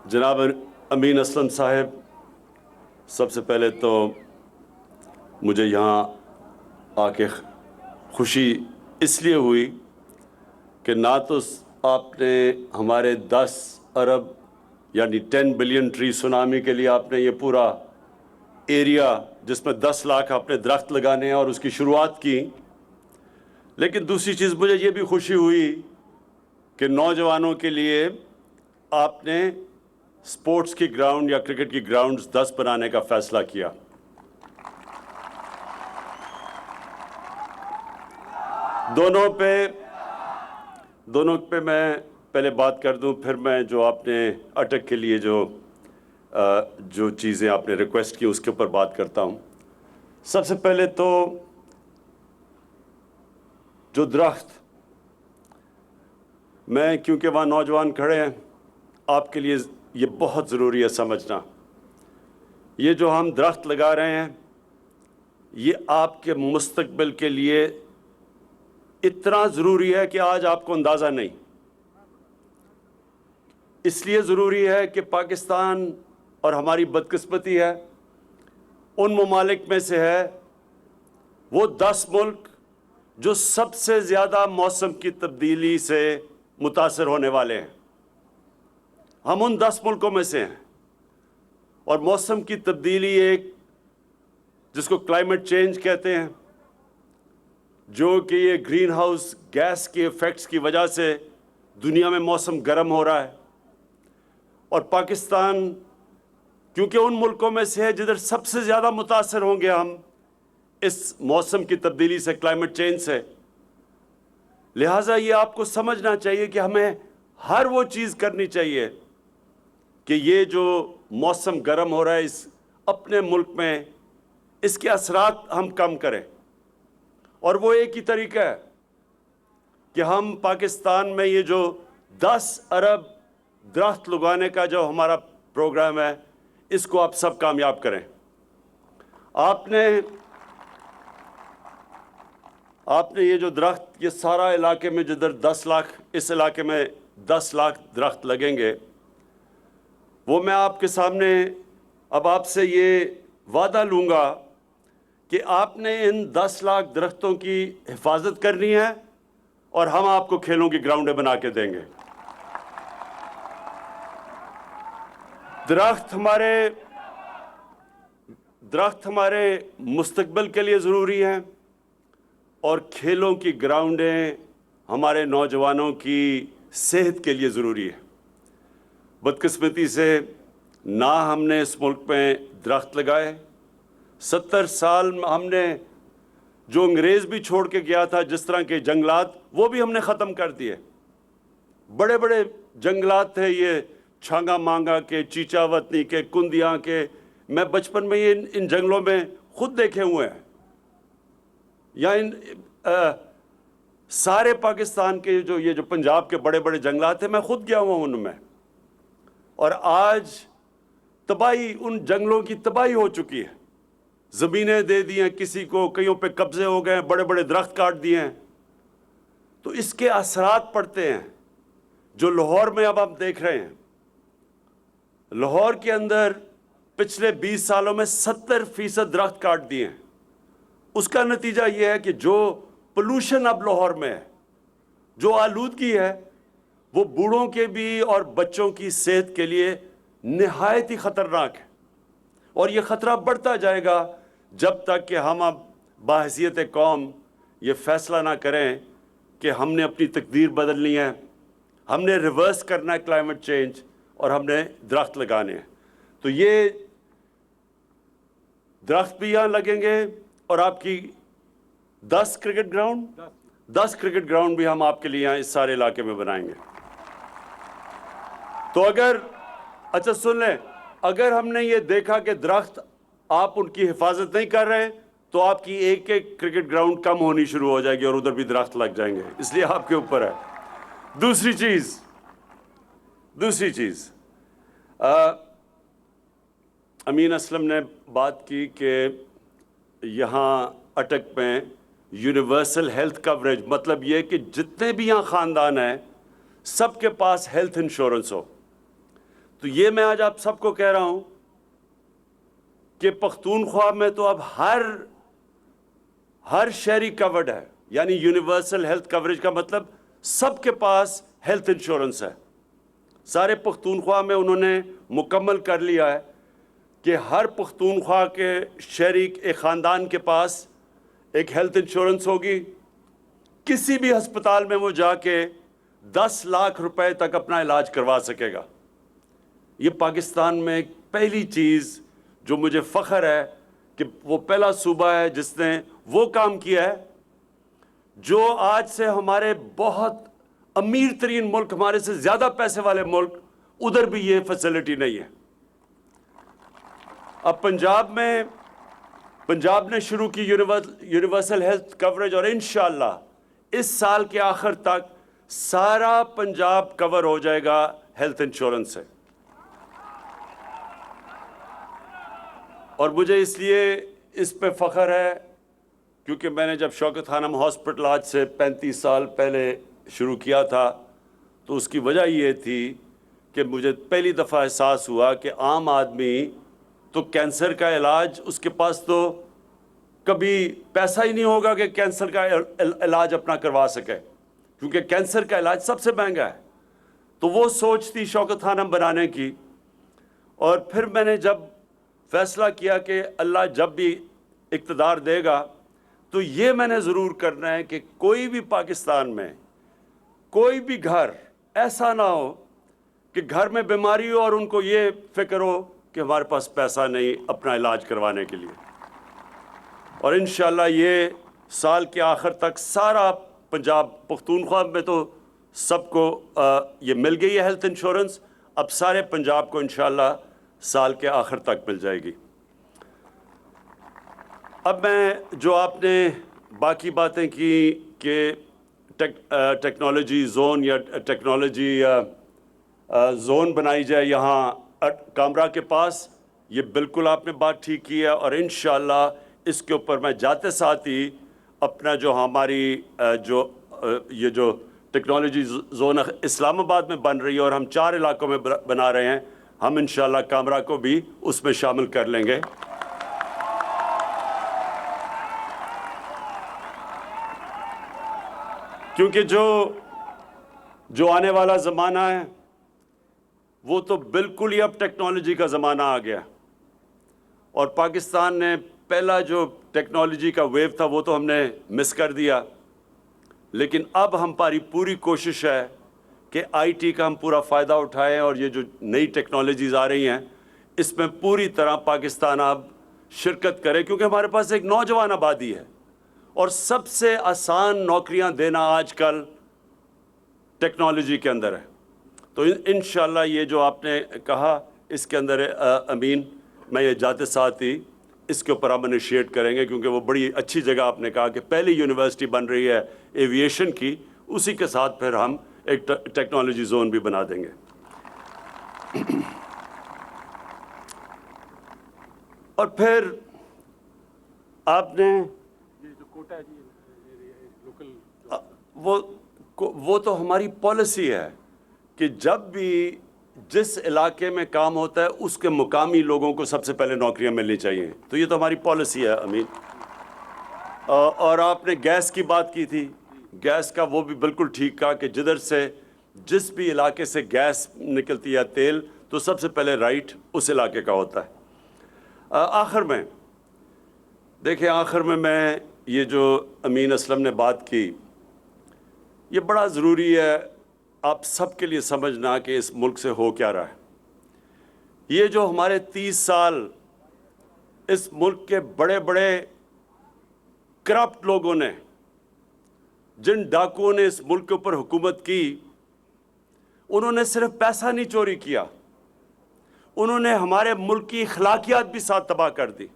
جناب امین اسلم صاحب، سب سے پہلے تو مجھے یہاں آ کے خوشی اس لیے ہوئی کہ نہ تو آپ نے ہمارے 10 ارب یعنی 10 بلین ٹری سونامی کے لیے آپ نے یہ پورا ایریا جس میں 10 لاکھ آپ نے درخت لگانے ہیں اور اس کی شروعات کی، لیکن دوسری چیز مجھے یہ بھی خوشی ہوئی کہ نوجوانوں کے لیے آپ نے سپورٹس کی گراؤنڈ یا کرکٹ کی گراؤنڈز 10 بنانے کا فیصلہ کیا۔ دونوں پہ میں پہلے بات کر دوں، پھر میں جو آپ نے اٹک کے لیے جو چیزیں آپ نے ریکویسٹ کی اس کے اوپر بات کرتا ہوں۔ سب سے پہلے تو جو درخت، میں کیونکہ وہاں نوجوان کھڑے ہیں، آپ کے لیے یہ بہت ضروری ہے سمجھنا، یہ جو ہم درخت لگا رہے ہیں یہ آپ کے مستقبل کے لیے اتنا ضروری ہے کہ آج آپ کو اندازہ نہیں۔ اس لیے ضروری ہے کہ پاکستان، اور ہماری بدقسمتی ہے، ان ممالک میں سے ہے وہ 10 ملک جو سب سے زیادہ موسم کی تبدیلی سے متاثر ہونے والے ہیں۔ ہم ان 10 ملکوں میں سے ہیں، اور موسم کی تبدیلی ایک جس کو کلائمیٹ چینج کہتے ہیں، جو کہ یہ گرین ہاؤس گیس کے ایفیکٹس کی وجہ سے دنیا میں موسم گرم ہو رہا ہے، اور پاکستان کیونکہ ان ملکوں میں سے ہے جدھر سب سے زیادہ متاثر ہوں گے ہم اس موسم کی تبدیلی سے، کلائمیٹ چینج سے، لہٰذا یہ آپ کو سمجھنا چاہیے کہ ہمیں ہر وہ چیز کرنی چاہیے کہ یہ جو موسم گرم ہو رہا ہے اس اپنے ملک میں اس کے اثرات ہم کم کریں، اور وہ ایک ہی طریقہ ہے کہ ہم پاکستان میں یہ جو 10 ارب درخت لگانے کا جو ہمارا پروگرام ہے اس کو آپ سب کامیاب کریں۔ آپ نے یہ جو درخت، یہ سارا علاقے میں جدھر 10 لاکھ، اس علاقے میں 10 لاکھ درخت لگیں گے، وہ میں آپ کے سامنے اب آپ سے یہ وعدہ لوں گا کہ آپ نے ان 10 لاکھ درختوں کی حفاظت کرنی ہے، اور ہم آپ کو کھیلوں کی گراؤنڈیں بنا کے دیں گے۔ درخت ہمارے مستقبل کے لیے ضروری ہیں، اور کھیلوں کی گراؤنڈیں ہمارے نوجوانوں کی صحت کے لیے ضروری ہے۔ بدقسمتی سے نہ ہم نے اس ملک میں درخت لگائے، 70 سال ہم نے جو انگریز بھی چھوڑ کے گیا تھا جس طرح کے جنگلات، وہ بھی ہم نے ختم کر دیے۔ بڑے بڑے جنگلات تھے یہ چھانگا مانگا کے، چیچا وطنی کے، کندیاں کے، میں بچپن میں ان جنگلوں میں خود دیکھے ہوئے ہیں، یا سارے پاکستان کے یہ جو پنجاب کے بڑے بڑے جنگلات تھے، میں خود گیا ہوا ہوں ان میں، اور آج تباہی، ان جنگلوں کی تباہی ہو چکی ہے، زمینیں دے دی ہیں کسی کو، کئیوں پہ قبضے ہو گئے ہیں، بڑے بڑے درخت کاٹ دیے ہیں، تو اس کے اثرات پڑتے ہیں جو لاہور میں اب آپ دیکھ رہے ہیں۔ لاہور کے اندر پچھلے 20 سالوں میں 70% درخت کاٹ دیے ہیں۔ اس کا نتیجہ یہ ہے کہ جو پولوشن اب لاہور میں ہے، جو آلودگی ہے، وہ بوڑھوں کے بھی اور بچوں کی صحت کے لیے نہایت ہی خطرناک ہے، اور یہ خطرہ بڑھتا جائے گا جب تک کہ ہم اب بحیثیت قوم یہ فیصلہ نہ کریں کہ ہم نے اپنی تقدیر بدلنی ہے، ہم نے ریورس کرنا ہے کلائمیٹ چینج، اور ہم نے درخت لگانے ہیں۔ تو یہ درخت بھی یہاں لگیں گے، اور آپ کی 10 کرکٹ گراؤنڈ بھی ہم آپ کے لیے یہاں اس سارے علاقے میں بنائیں گے۔ تو اچھا سن لیں، اگر ہم نے یہ دیکھا کہ درخت آپ ان کی حفاظت نہیں کر رہے، تو آپ کی ایک کرکٹ گراؤنڈ کم ہونی شروع ہو جائے گی، اور ادھر بھی درخت لگ جائیں گے، اس لیے آپ کے اوپر ہے۔ دوسری چیز امین اسلم نے بات کی کہ یہاں اٹک میں یونیورسل ہیلتھ کوریج، مطلب یہ کہ جتنے بھی یہاں خاندان ہیں سب کے پاس ہیلتھ انشورنس ہو۔ تو یہ میں آج آپ سب کو کہہ رہا ہوں کہ پختونخوا میں تو اب ہر شہری کورڈ ہے، یعنی یونیورسل ہیلتھ کوریج کا مطلب سب کے پاس ہیلتھ انشورنس ہے۔ سارے پختونخوا میں انہوں نے مکمل کر لیا ہے کہ ہر پختونخوا کے شہری ایک خاندان کے پاس ایک ہیلتھ انشورنس ہوگی۔ کسی بھی ہسپتال میں وہ جا کے 10 لاکھ روپے تک اپنا علاج کروا سکے گا۔ یہ پاکستان میں ایک پہلی چیز جو مجھے فخر ہے کہ وہ پہلا صوبہ ہے جس نے وہ کام کیا ہے جو آج سے ہمارے بہت امیر ترین ملک، ہمارے سے زیادہ پیسے والے ملک، ادھر بھی یہ فیسلٹی نہیں ہے۔ اب پنجاب نے شروع کی یونیورسل ہیلتھ کوریج، اور انشاءاللہ اس سال کے آخر تک سارا پنجاب کور ہو جائے گا ہیلتھ انشورنس سے۔ اور مجھے اس لیے اس پہ فخر ہے کیونکہ میں نے جب شوکت خانم ہاسپٹل آج سے 35 سال پہلے شروع کیا تھا تو اس کی وجہ یہ تھی کہ مجھے پہلی دفعہ احساس ہوا کہ عام آدمی تو کینسر کا علاج، اس کے پاس تو کبھی پیسہ ہی نہیں ہوگا کہ کینسر کا علاج اپنا کروا سکے، کیونکہ کینسر کا علاج سب سے مہنگا ہے۔ تو وہ سوچ تھی شوکت خانم بنانے کی، اور پھر میں نے جب فیصلہ کیا کہ اللہ جب بھی اقتدار دے گا تو یہ میں نے ضرور کرنا ہے کہ کوئی بھی پاکستان میں کوئی بھی گھر ایسا نہ ہو کہ گھر میں بیماری ہو اور ان کو یہ فکر ہو کہ ہمارے پاس پیسہ نہیں اپنا علاج کروانے کے لیے۔ اور انشاءاللہ یہ سال کے آخر تک سارا پنجاب، پختونخوا میں تو سب کو یہ مل گئی ہے ہیلتھ انشورنس، اب سارے پنجاب کو انشاءاللہ سال کے آخر تک مل جائے گی۔ اب میں جو آپ نے باقی باتیں کی کہ ٹیکنالوجی زون یا ٹیکنالوجی زون بنائی جائے یہاں کامرا کے پاس، یہ بالکل آپ نے بات ٹھیک کی ہے، اور انشاءاللہ اس کے اوپر میں جاتے ساتھ ہی اپنا جو ہماری یہ جو ٹیکنالوجی زون اسلام آباد میں بن رہی ہے اور ہم 4 علاقوں میں بنا رہے ہیں، ہم انشاءاللہ کامرا کو بھی اس میں شامل کر لیں گے۔ کیونکہ جو آنے والا زمانہ ہے وہ تو بالکل ہی اب ٹیکنالوجی کا زمانہ آ گیا، اور پاکستان نے پہلا جو ٹیکنالوجی کا ویو تھا وہ تو ہم نے مس کر دیا، لیکن اب ہماری پوری کوشش ہے کہ آئی ٹی کا ہم پورا فائدہ اٹھائیں، اور یہ جو نئی ٹیکنالوجیز آ رہی ہیں اس میں پوری طرح پاکستان اب شرکت کرے، کیونکہ ہمارے پاس ایک نوجوان آبادی ہے، اور سب سے آسان نوکریاں دینا آج کل ٹیکنالوجی کے اندر ہے۔ تو انشاءاللہ یہ جو آپ نے کہا اس کے اندر امین، میں یہ جاتے ساتھ ہی اس کے اوپر ہم انیشیٹ کریں گے، کیونکہ وہ بڑی اچھی جگہ آپ نے کہا کہ پہلی یونیورسٹی بن رہی ہے ایویشن کی، اسی کے ساتھ پھر ہم ایک ٹیکنالوجی زون بھی بنا دیں گے۔ اور پھر آپ نے وہ تو ہماری پالیسی ہے کہ جب بھی جس علاقے میں کام ہوتا ہے اس کے مقامی لوگوں کو سب سے پہلے نوکریاں ملنی چاہیے، تو یہ تو ہماری پالیسی ہے امین۔ اور آپ نے گیس کی بات کی تھی، گیس کا وہ بھی بالکل ٹھیک کہا کہ جدھر سے جس بھی علاقے سے گیس نکلتی ہے تیل، تو سب سے پہلے رائٹ اس علاقے کا ہوتا ہے۔ آخر میں دیکھیں، میں یہ جو امین اسلم نے بات کی، یہ بڑا ضروری ہے آپ سب کے لیے سمجھنا کہ اس ملک سے ہو کیا رہا ہے۔ یہ جو ہمارے 30 سال اس ملک کے بڑے بڑے کرپٹ لوگوں نے، جن ڈاکوؤں نے اس ملک کے اوپر حکومت کی، انہوں نے صرف پیسہ نہیں چوری کیا، انہوں نے ہمارے ملک کی اخلاقیات بھی ساتھ تباہ کر دی۔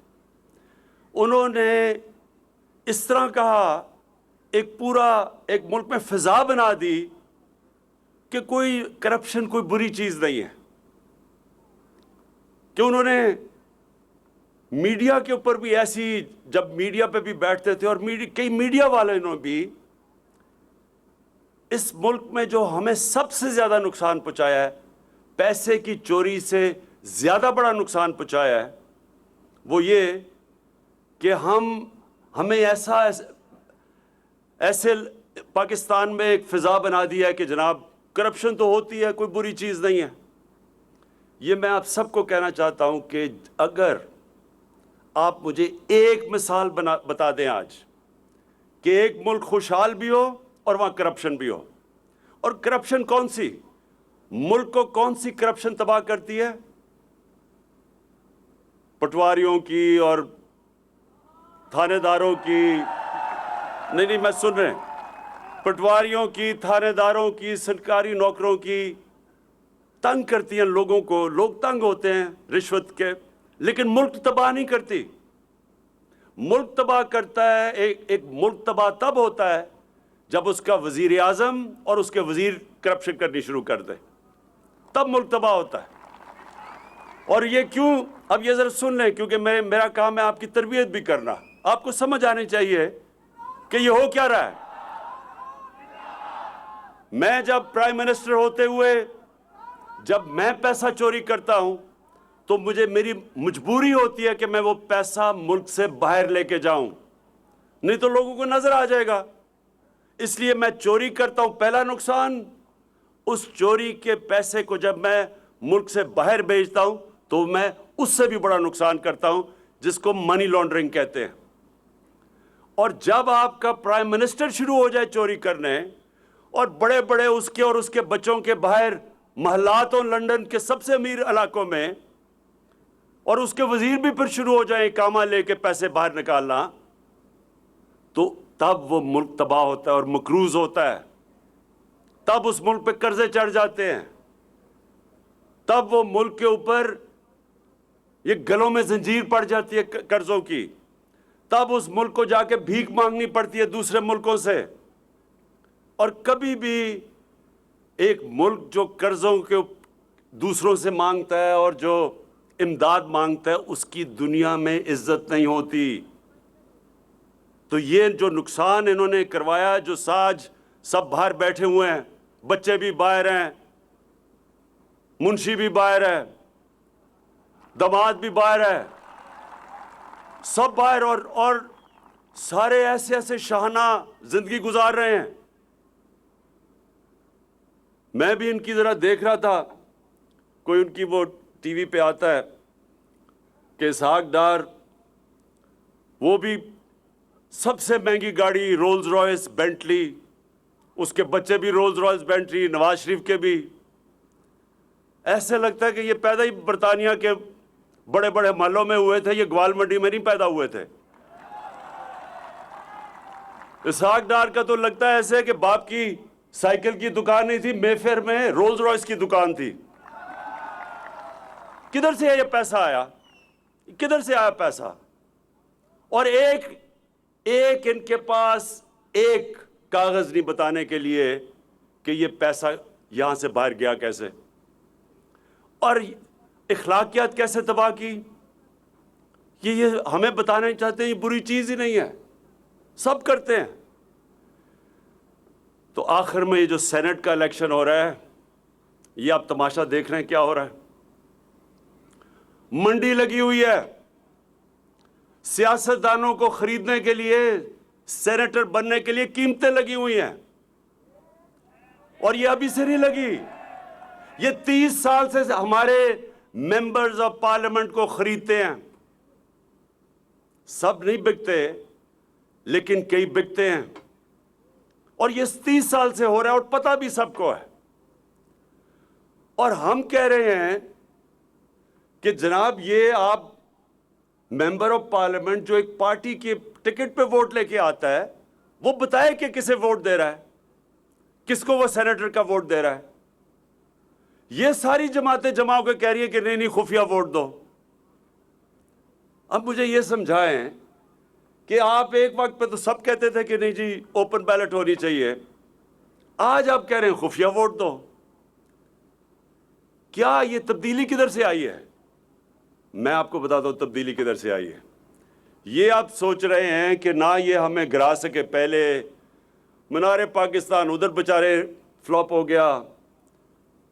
انہوں نے اس طرح کہا، ایک ملک میں فضا بنا دی کہ کوئی کرپشن کوئی بری چیز نہیں ہے، کہ انہوں نے میڈیا کے اوپر بھی ایسی، جب میڈیا پہ بھی بیٹھتے تھے، اور کئی میڈیا والے نے بھی اس ملک میں جو ہمیں سب سے زیادہ نقصان پہنچایا ہے پیسے کی چوری سے زیادہ بڑا نقصان پہنچایا ہے وہ یہ کہ ہمیں ایسے پاکستان میں ایک فضا بنا دیا ہے کہ جناب کرپشن تو ہوتی ہے، کوئی بری چیز نہیں ہے۔ یہ میں آپ سب کو کہنا چاہتا ہوں کہ اگر آپ مجھے ایک مثال بتا دیں آج کہ ایک ملک خوشحال بھی ہو اور وہاں کرپشن بھی ہو، اور کرپشن کون سی، ملک کو کون سی کرپشن تباہ کرتی ہے؟ پٹواریوں کی اور تھانے داروں کی، نہیں میں سن رہے ہیں، پٹواریوں کی، تھانے داروں کی، سرکاری نوکروں کی، تنگ کرتی ہیں لوگوں کو، لوگ تنگ ہوتے ہیں رشوت کے، لیکن ملک تباہ نہیں کرتی۔ ملک تباہ کرتا ہے، ایک ملک تباہ تب ہوتا ہے جب اس کا وزیر اعظم اور اس کے وزیر کرپشن کرنی شروع کر دیں، تب ملک تباہ ہوتا ہے۔ اور یہ کیوں؟ اب یہ ذرا سن لیں، کیونکہ میرا کام ہے آپ کی تربیت بھی کرنا، آپ کو سمجھ آنی چاہیے کہ یہ ہو کیا رہا ہے۔ میں جب پرائم منسٹر ہوتے ہوئے جب میں پیسہ چوری کرتا ہوں تو میری مجبوری ہوتی ہے کہ میں وہ پیسہ ملک سے باہر لے کے جاؤں، نہیں تو لوگوں کو نظر آ جائے گا۔ اس لیے میں چوری کرتا ہوں، پہلا نقصان، اس چوری کے پیسے کو جب میں ملک سے باہر بھیجتا ہوں تو میں اس سے بھی بڑا نقصان کرتا ہوں، جس کو منی لانڈرنگ کہتے ہیں۔ اور جب آپ کا پرائم منسٹر شروع ہو جائے چوری کرنے، اور بڑے بڑے اس کے اور اس کے بچوں کے باہر محلاتوں لنڈن کے سب سے امیر علاقوں میں، اور اس کے وزیر بھی پھر شروع ہو جائیں اقامہ لے کے پیسے باہر نکالنا، تو تب وہ ملک تباہ ہوتا ہے اور مقروض ہوتا ہے، تب اس ملک پہ قرضے چڑھ جاتے ہیں، تب وہ ملک کے اوپر یہ گلوں میں زنجیر پڑ جاتی ہے قرضوں کی، تب اس ملک کو جا کے بھیک مانگنی پڑتی ہے دوسرے ملکوں سے۔ اور کبھی بھی ایک ملک جو قرضوں کے دوسروں سے مانگتا ہے اور جو امداد مانگتا ہے، اس کی دنیا میں عزت نہیں ہوتی۔ تو یہ جو نقصان انہوں نے کروایا، جو ساج سب باہر بیٹھے ہوئے ہیں، بچے بھی باہر ہیں، منشی بھی باہر ہے، داماد بھی باہر ہے، سب باہر، اور سارے ایسے شاہانہ زندگی گزار رہے ہیں۔ میں بھی ان کی ذرا دیکھ رہا تھا، کوئی ان کی وہ ٹی وی پہ آتا ہے کہ اسحاق ڈار، وہ بھی سب سے مہنگی گاڑی رولز رائس بینٹلی، اس کے بچے بھی Rolls Royce Bentley, Nawaz Sharif کے بھی۔ ایسے لگتا ہے کہ یہ پیدا ہی برطانیہ کے بڑے بڑے محلوں میں ہوئے تھے، یہ گوال منڈی میں نہیں پیدا ہوئے تھے۔ اسحاق ڈار کا تو لگتا ہے ایسے کہ باپ کی سائیکل کی دکان نہیں تھی، مے فیئر میں رولز رائس کی دکان تھی۔ کدھر سے یہ پیسہ آیا؟ کدھر سے آیا پیسہ؟ اور ایک ان کے پاس ایک کاغذ نہیں بتانے کے لیے کہ یہ پیسہ یہاں سے باہر گیا کیسے، اور اخلاقیات کیسے تباہ کی۔ یہ ہمیں بتانا چاہتے ہیں یہ بری چیز ہی نہیں ہے، سب کرتے ہیں۔ تو آخر میں یہ جو سینٹ کا الیکشن ہو رہا ہے، یہ آپ تماشا دیکھ رہے ہیں کیا ہو رہا ہے۔ منڈی لگی ہوئی ہے، سیاستدانوں کو خریدنے کے لیے، سینیٹر بننے کے لیے قیمتیں لگی ہوئی ہیں، اور یہ ابھی سے نہیں لگی، یہ 30 سال سے ہمارے ممبرز آف پارلیمنٹ کو خریدتے ہیں۔ سب نہیں بکتے، لیکن کئی بکتے ہیں، اور یہ 30 سال سے ہو رہا ہے، اور پتہ بھی سب کو ہے۔ اور ہم کہہ رہے ہیں کہ جناب یہ آپ ممبر آف پارلیمنٹ جو ایک پارٹی کی ٹکٹ پہ ووٹ لے کے آتا ہے، وہ بتائے کہ کسے ووٹ دے رہا ہے، کس کو وہ سینیٹر کا ووٹ دے رہا ہے۔ یہ ساری جماعتیں جمع ہو کے کہہ رہی ہیں کہ نہیں خفیہ ووٹ دو۔ اب مجھے یہ سمجھائیں کہ آپ ایک وقت پہ تو سب کہتے تھے کہ نہیں جی اوپن بیلٹ ہونی چاہیے، آج آپ کہہ رہے ہیں خفیہ ووٹ دو۔ کیا یہ تبدیلی کدھر سے آئی ہے؟ میں آپ کو بتاتا ہوں تبدیلی کدھر سے آئی ہے۔ یہ آپ سوچ رہے ہیں کہ نہ یہ ہمیں گرا سکے، پہلے منار پاکستان ادھر بچارے فلاپ ہو گیا،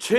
6